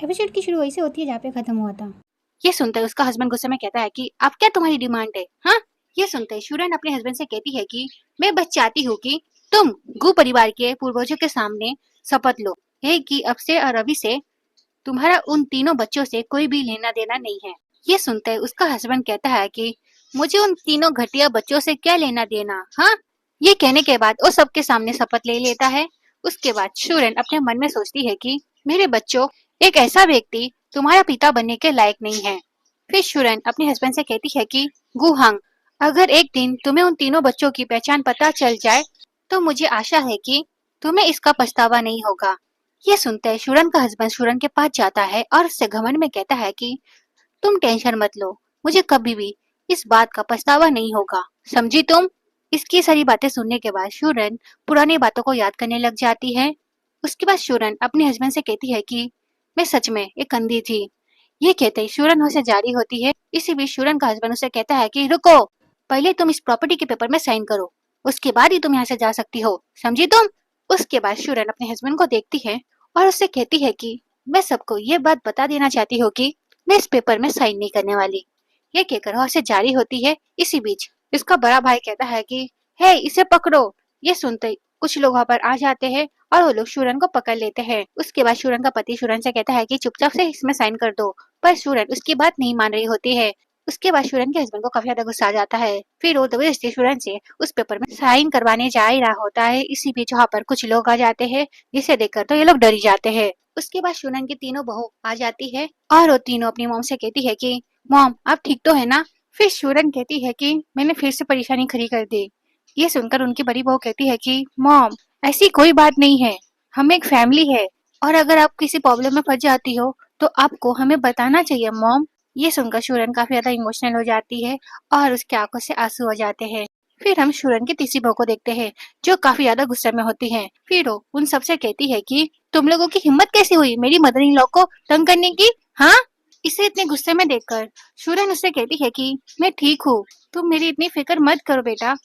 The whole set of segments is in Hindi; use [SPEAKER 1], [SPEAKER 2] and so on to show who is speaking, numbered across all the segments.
[SPEAKER 1] एपिसोड की शुरू वही से होती है जहाँ पे खत्म हुआ था।
[SPEAKER 2] ये सुनते उसका हस्बैंड गुस्से में कहता है कि अब क्या तुम्हारी डिमांड है? हाँ, ये सुनते शुरन अपने हस्बैंड से कहती है कि मैं बस चाहती हूँ कि तुम गु परिवार के पूर्वजों के सामने शपथ लो है कि अब से और अभी से तुम्हारा उन तीनों बच्चों से कोई भी लेना देना नहीं है। ये सुनते उसका हस्बैंड कहता है कि मुझे उन तीनों घटिया बच्चों से क्या लेना देना। हाँ, ये कहने के बाद वो सबके सामने शपथ ले लेता है। उसके बाद शूरन अपने मन में सोचती है कि मेरे बच्चों, एक ऐसा व्यक्ति तुम्हारा पिता बनने के लायक नहीं है। फिर शूरन अपने हस्बैंड से कहती है कि गुहांग, अगर एक दिन तुम्हें उन तीनों बच्चों की पहचान पता चल जाए तो मुझे आशा है कि तुम्हें इसका पछतावा नहीं होगा। ये सुनते शूरन का हस्बैंड शूरन के पास जाता है और उससे घमंड में कहता है कि तुम टेंशन मत लो, मुझे कभी भी इस बात का पछतावा नहीं होगा, समझी तुम? इसकी सारी बातें सुनने के बाद शूरन पुरानी बातों को याद करने लग जाती है। उसके बाद शूरन अपने हस्बैंड से कहती है कि मैं सच में एक अंधी थी। ये कहते ही शूरन उसे जारी होती है। इसी बीच शूरन का हस्बैंड उसे कहता है कि रुको, पहले तुम इस प्रॉपर्टी के पेपर में साइन करो, उसके बाद ही तुम यहाँ से जा सकती हो, समझी तुम? उसके बाद शूरन अपने हस्बैंड को देखती है और उससे कहती है कि मैं सबको ये बात बता देना चाहती हूँ कि मैं इस पेपर में साइन नहीं करने वाली। ये कहकर वहां से जारी होती है। इसी बीच इसका बड़ा भाई कहता है कि हे, इसे पकड़ो। ये सुनते कुछ लोग वहां पर आ जाते हैं और वो लोग शूरन को पकड़ लेते हैं। उसके बाद शूरन का पति शूरन से कहता है कि चुपचाप से इसमें साइन कर दो, पर शूरन उसकी बात नहीं मान रही होती है। उसके बाद शूरन के हस्बैंड को काफी ज्यादा गुस्सा आ जाता है। फिर वो जबरदस्ती शूरन से उस पेपर में साइन करवाने जा ही रहा होता है। इसी बीच वहाँ पर कुछ लोग आ जाते हैं, जिसे देखकर तो ये लोग डर ही जाते हैं। उसके बाद शूरन की तीनों बहू आ जाती है और वो तीनों अपनी मॉम से कहती है कि मॉम, आप ठीक तो है ना? फिर शूरन कहती है कि मैंने फिर से परेशानी खड़ी कर दी। ये सुनकर उनकी बड़ी बहू कहती है कि मॉम, ऐसी कोई बात नहीं है, हम एक फैमिली है और अगर आप किसी प्रॉब्लम में फंस जाती हो तो आपको हमें बताना चाहिए मॉम। ये सुनकर शूरन काफी ज्यादा इमोशनल हो जाती है और उसके आंखों से आंसू हो जाते हैं। फिर हम शूरन की तीसरी बहू को देखते हैं, जो काफी ज्यादा गुस्से में होती है। फिर वो उन सबसे कहती है कि तुम लोगों की हिम्मत कैसी हुई मेरी मदर इन लॉ को तंग करने की? हाँ। इसे इतने गुस्से में देखकर शूरन उससे कहती है कि मैं ठीक हूँ, तुम मेरी इतनी फिक्र मत करो बेटा।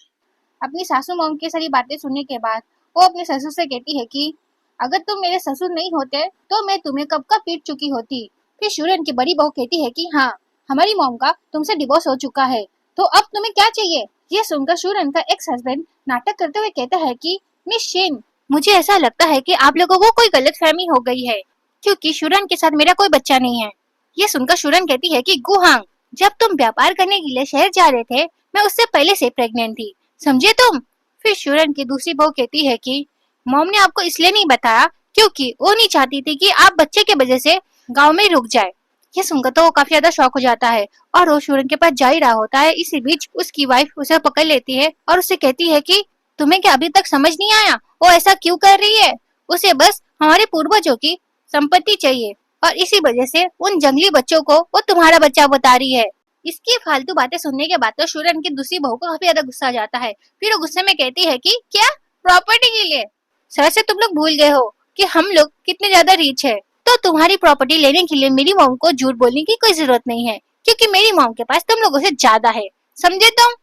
[SPEAKER 2] अपनी सासू मॉम की सारी बातें सुनने के बाद वो अपने ससुर से कहती है कि अगर तुम मेरे ससुर नहीं होते तो मैं तुम्हें कब का पीट चुकी होती। फिर शूरन की बड़ी बहू कहती है कि हाँ, हमारी मॉम का तुमसे डिवोर्स हो चुका है, तो अब तुम्हें क्या चाहिए? ये सुनकर शूरन का एक्स हस्बैंड नाटक करते हुए कहता है कि मिस शेन, मुझे ऐसा लगता है कि आप लोगों को कोई गलतफहमी हो गई है, क्योंकि शूरन के साथ मेरा कोई बच्चा नहीं है। ये सुनकर शूरन कहती है कि गुहांग, जब तुम व्यापार करने के लिए शहर जा रहे थे मैं उससे पहले से प्रेग्नेंट थी, समझे तुम? फिर शूरन की दूसरी बहू कहती है कि मॉम ने आपको इसलिए नहीं बताया क्योंकि वो नहीं चाहती थी कि आप बच्चे के वजह से गांव में रुक जाए। ये सुनकर तो वो काफी ज्यादा शॉक हो जाता है और वो शूरन के पास जा ही रहा होता है। इसी बीच उसकी वाइफ उसे पकड़ लेती है और उसे कहती है कि तुम्हें क्या अभी तक समझ नहीं आया वो ऐसा क्यों कर रही है? उसे बस हमारे पूर्वजों की संपत्ति चाहिए और इसी वजह से उन जंगली बच्चों को वो तुम्हारा बच्चा बता रही है। इसकी फालतू बातें सुनने के बाद तो शूरन की दूसरी बहू को काफी ज्यादा गुस्सा आ जाता है। फिर वो गुस्से में कहती है कि क्या प्रॉपर्टी के लिए? सर से तुम लोग भूल गए हो कि हम लोग कितने ज्यादा रीच है, तो तुम्हारी प्रॉपर्टी लेने के लिए मेरी मॉम को झूठ बोलने की कोई जरूरत नहीं है, क्योंकि मेरी मॉम के पास तुम लोगों से ज्यादा है, समझे तुम?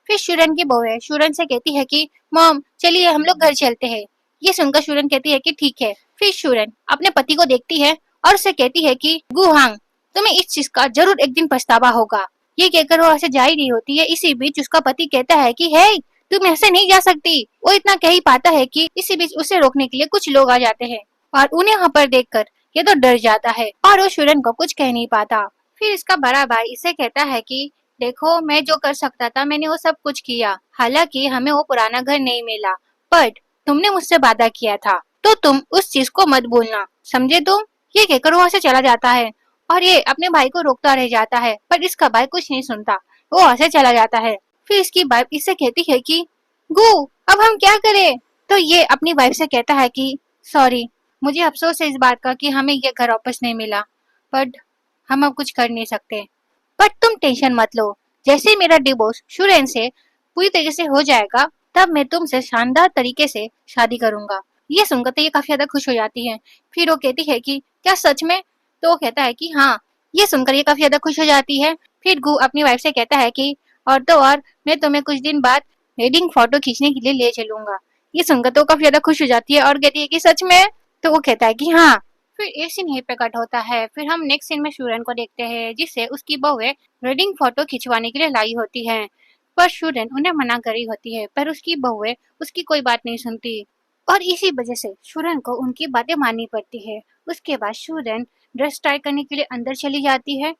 [SPEAKER 2] फिर शूरन की बहू है शूरन से कहती है कि मॉम चलिए हम लोग घर चलते हैं। ये सुनकर शूरन कहती है कि ठीक है। फिर शूरन अपने पति को देखती है और उसे कहती है कि गुहांग, तुम्हें इस चीज का जरूर एक दिन पछतावा होगा। ये कहकर वो ऐसे जा ही रही होती है। इसी बीच उसका पति कहता है कि हे, तुम ऐसे नहीं जा सकती। वो इतना कह ही पाता है कि इसी बीच उसे रोकने के लिए कुछ लोग आ जाते हैं और उन्हें वहाँ पर देखकर ये तो डर जाता है और वो शूरन को कुछ कह नहीं पाता। फिर इसका बड़ा भाई इसे कहता है कि देखो, मैं जो कर सकता था मैंने वो सब कुछ किया, हालांकि हमें वो पुराना घर नहीं मिला, पर तुमने मुझसे वादा किया था तो तुम उस चीज को मत भूलना, समझे तुम? ये कहकर वहाँ से चला जाता है और ये अपने भाई को रोकता रह जाता है, पर इसका भाई कुछ नहीं सुनता, वो वहाँ से चला जाता है। फिर इसकी वाइफ इससे कहती है कि गु, अब हम क्या करें? तो ये अपनी वाइफ से कहता है कि सॉरी, मुझे अफसोस है इस बात का कि हमें ये घर वापस नहीं मिला, बट हम अब कुछ कर नहीं सकते। बट तुम टेंशन मत लो, जैसे मेरा डिवोर्स शूरन से पूरी तरीके से हो जाएगा तब मैं तुमसे शानदार तरीके से शादी करूंगा। ये सुनकर तो ये काफी ज्यादा खुश हो जाती है। फिर वो कहती है कि क्या सच में? तो वो कहता है कि हाँ। ये सुनकर ये काफी ज्यादा खुश हो जाती है। फिर गु अपनी वाइफ से कहता है कि और तो और, मैं तुम्हें कुछ दिन बाद वेडिंग फोटो खींचने के लिए ले चलूंगा। ये सुनकर तो काफी ज्यादा खुश हो जाती है और कहती है कि सच में? तो वो कहता है कि हाँ। फिर एक सीन यहीं पे कट होता है। फिर हम नेक्स्ट सीन में शूरन को देखते हैं जिसे उसकी बहुएं वेडिंग फोटो खिंचवाने के लिए लाई होती है, पर शूरन उन्हें मना करी होती है, पर उसकी बहुएं उसकी कोई बात नहीं सुनती और इसी वजह से शूरन को उनकी बातें माननी पड़ती है। उसके बाद शूरन ड्रेस ट्राई करने के लिए अंदर चली जाती है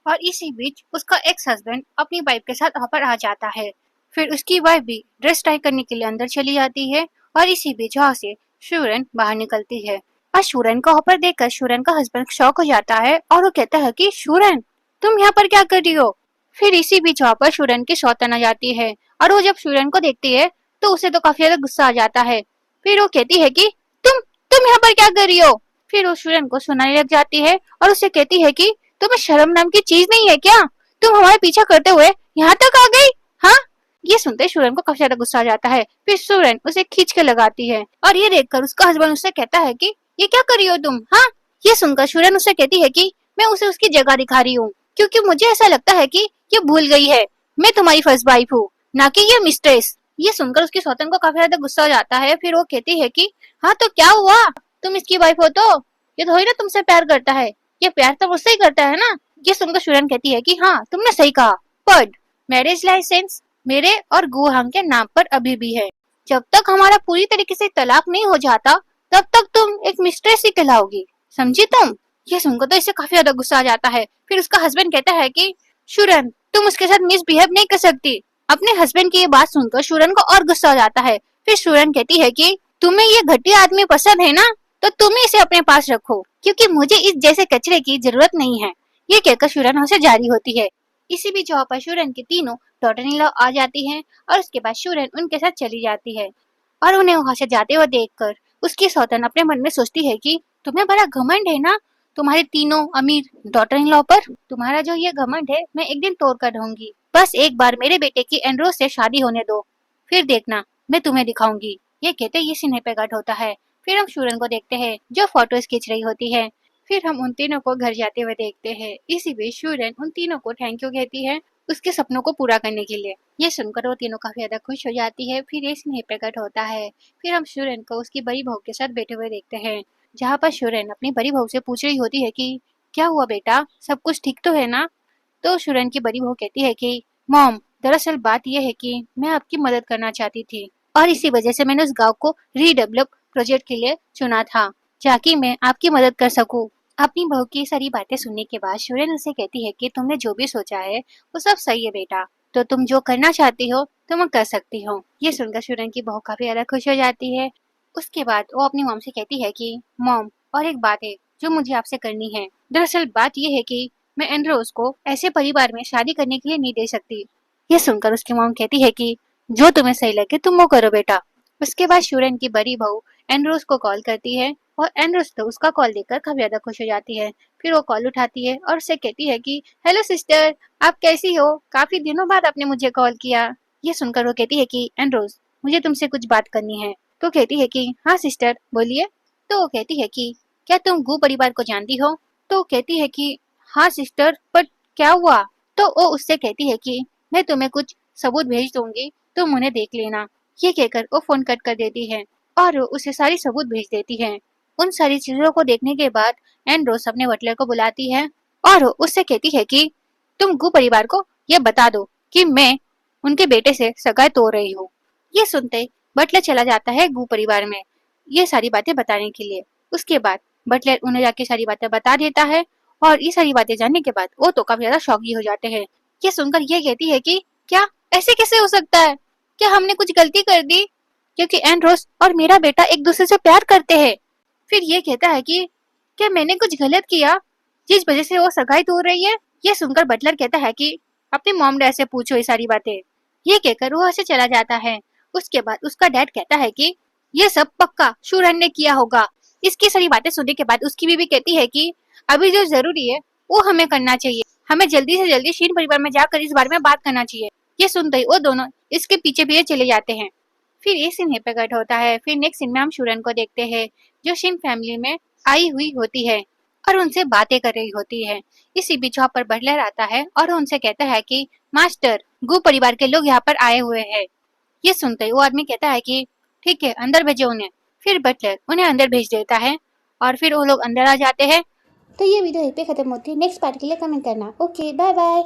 [SPEAKER 2] और इसी बीच उसका एक्स हस्बैंड अपनी वाइफ के साथ वहां पर आ जाता है। फिर उसकी वाइफ भी ड्रेस ट्राई करने के लिए अंदर चली जाती है और इसी बीच वहां से शूरन बाहर निकलती है और शूरन को वहां पर देखकर शूरन का हस्बैंड शॉक हो जाता है और वो कहता है कि शूरन, तुम यहाँ पर क्या कर रही हो। फिर इसी बीच वहां पर शूरन की सौतन आ जाती है और वो जब शूरन को देखती है तो उसे तो काफी ज्यादा गुस्सा आ जाता है। फिर वो कहती है कि तुम यहाँ पर क्या कर रही हो। फिर वो शूरन को सुनाने लग जाती है और उसे कहती है कि तुम्हें शर्म नाम की चीज नहीं है क्या, तुम हमारे पीछा करते हुए यहाँ तक आ गई। हाँ, ये सुनते शूरन को काफी ज्यादा गुस्सा आ जाता है। फिर शूरन उसे खींच के लगाती है और ये देखकर उसका हस्बैंड उससे कहता है कि ये क्या कर रही हो तुम। हाँ, ये सुनकर शूरन उससे कहती है कि मैं उसे उसकी जगह दिखा रही हूँ, क्योंकि मुझे ऐसा लगता है कि ये भूल गई है मैं तुम्हारी फर्स्ट वाइफ हूँ, ना कि ये मिस्ट्रेस। ये सुनकर उसकी सौतन को काफी ज्यादा गुस्सा हो जाता है। फिर वो कहती है कि हाँ तो क्या हुआ, तुम इसकी वाइफ हो तो ये थोड़ी ना तुमसे प्यार करता है, ये प्यार तो मुझसे ही करता है ना। ये सुनकर शूरन कहती है कि हाँ तुमने सही कहा, पर मैरिज लाइसेंस मेरे और गुहांग के नाम पर अभी भी है। जब तक हमारा पूरी तरीके से तलाक नहीं हो जाता तब तक तुम एक मिस्ट्रेस ही कहलाओगी, समझी तुम। ये सुनकर तो इसे काफी ज्यादा गुस्सा आ जाता है। फिर उसका हस्बैंड कहता है कि शूरन, तुम उसके साथ मिसबिहेव नहीं कर सकती। अपने हस्बैंड की ये बात सुनकर शूरन को और गुस्सा आ जाता है। फिर शूरन कहती है कि तुम्हें ये घटिया आदमी पसंद है ना, तो तुम ही इसे अपने पास रखो, क्योंकि मुझे इस जैसे कचरे की जरूरत नहीं है। ये कहकर शूरन वहां से जारी होती है। इसी बीच वहां पर शूरन की तीनों डॉटर इन लॉ आ जाती हैं और उसके बाद शूरन उनके साथ चली जाती है और उन्हें वहां से जाते हुए देखकर उसकी सौतन अपने मन में सोचती है कि तुम्हें बड़ा घमंड है ना तुम्हारे तीनों अमीर डॉटर इन लॉ पर। तुम्हारा जो ये घमंड है मैं एक दिन तोड़ कर रहूंगी। बस एक बार मेरे बेटे की एंड्रोस से शादी होने दो, फिर देखना मैं तुम्हें दिखाऊंगी। ये कहते ये सीने पे कट होता है। फिर हम शूरन को देखते हैं जो फोटोज खींच रही होती है। फिर हम उन तीनों को घर जाते हुए देखते हैं। इसी बीच शूरन उन तीनों को थैंक यू कहती है उसके सपनों को पूरा करने के लिए। ये सुनकर वो तीनों काफी ज्यादा खुश हो जाती है। फिर ये सीन प्रकट होता है। फिर हम शूरन को उसकी बड़ी बहू के साथ बैठे हुए देखते हैं, जहाँ पर शूरन अपनी बड़ी बहू से पूछ रही होती है कि क्या हुआ बेटा, सब कुछ ठीक तो है ना। तो शूरन की बड़ी बहू कहती है कि मॉम, दरअसल बात यह है कि मैं आपकी मदद करना चाहती थी और इसी वजह से मैंने उस गांव को रीडेवलप प्रोजेक्ट के लिए चुना था, ताकि मैं आपकी मदद कर सकूं। अपनी बहू की सारी बातें सुनने के बाद शूरन उसे कहती है कि तुमने जो भी सोचा है वो सब सही है बेटा, तो तुम जो करना चाहती हो तुम कर सकती हो। ये सुनकर शूरन की बहू काफी ज्यादा खुश हो जाती है। उसके बाद वो अपनी मॉम से कहती है कि मॉम, और एक बात है जो मुझे आपसे करनी है। दरअसल बात यह है कि मैं एंड्रोस को ऐसे परिवार में शादी करने के लिए नहीं दे सकती। ये सुनकर उसकी मॉम कहती है कि जो तुम्हें सही लगे तुम वो करो बेटा। उसके बाद शूरन की बड़ी बहू एंड्रोस को कॉल करती है और एंड्रोस तो उसका कॉल देखकर काफी ज्यादा खुश हो जाती है। फिर वो कॉल उठाती है और उससे कहती है कि हेलो सिस्टर, आप कैसी हो, काफी दिनों बाद आपने मुझे कॉल किया। ये सुनकर वो कहती है कि एंड्रोस, मुझे तुमसे कुछ बात करनी है। तो कहती है कि हाँ सिस्टर बोलिए। तो वो कहती है कि क्या तुम गू परिवार को जानती हो। तो कहती है कि हाँ सिस्टर, बट क्या हुआ। तो वो उससे कहती है कि मैं तुम्हें कुछ सबूत भेज दूंगी, तुम उन्हें देख लेना। ये कहकर वो फोन कट कर देती है और वो उसे सारी सबूत भेज देती है। उन सारी चीजों को देखने के बाद एंड्रोस अपने बटलर को बुलाती है और वो उससे कहती है कि तुम गू परिवार को ये बता दो कि मैं उनके बेटे से सगाई तोड़ रही हूँ। ये सुनते बटलर चला जाता है गू परिवार में ये सारी बातें बताने के लिए। उसके बाद बटलर उन्हें जाके सारी बातें बता देता है और ये सारी बातें जानने के बाद वो तो काफी ज्यादा शॉकी हो जाते हैं। ये सुनकर ये कहती है कि क्या ऐसे कैसे हो सकता है, क्या हमने कुछ गलती कर दी, क्योंकि एंड्रोस और मेरा बेटा एक दूसरे से प्यार करते हैं। फिर ये कहता है कि क्या मैंने कुछ गलत किया जिस वजह से वो सगाई तोड़ रही है। ये सुनकर बटलर कहता है कि अपनी मॉम डैड से पूछो ये सारी बातें। ये कहकर वो ऐसे चला जाता है। उसके बाद उसका डैड कहता है कि ये सब पक्का शूरन ने किया होगा। इसकी सारी बातें सुनने के बाद उसकी बीवी कहती है कि अभी जो जरूरी है वो हमें करना चाहिए, हमें जल्दी से जल्दी शीन परिवार में जाकर इस बारे में बात करना चाहिए। ये सुनते ही वो दोनों इसके पीछे पीछे चले जाते हैं। फिर ये सीन पे कट होता है। फिर नेक्स्ट सीन में हम शूरन को देखते हैं जो शिन फैमिली में आई हुई होती है और उनसे बातें कर रही होती है। इसी बीच वहाँ पर बटलर आता है और उनसे कहता है कि मास्टर, गु परिवार के लोग यहाँ पर आए हुए हैं। ये सुनते ही वो आदमी कहता है कि ठीक है अंदर भेजो उन्हें। फिर बटलर उन्हें अंदर भेज देता है और फिर वो लोग अंदर आ जाते हैं।
[SPEAKER 1] तो ये वीडियो यहीं पे खत्म होती है। नेक्स्ट पार्ट के लिए कमेंट करना। Okay, bye bye.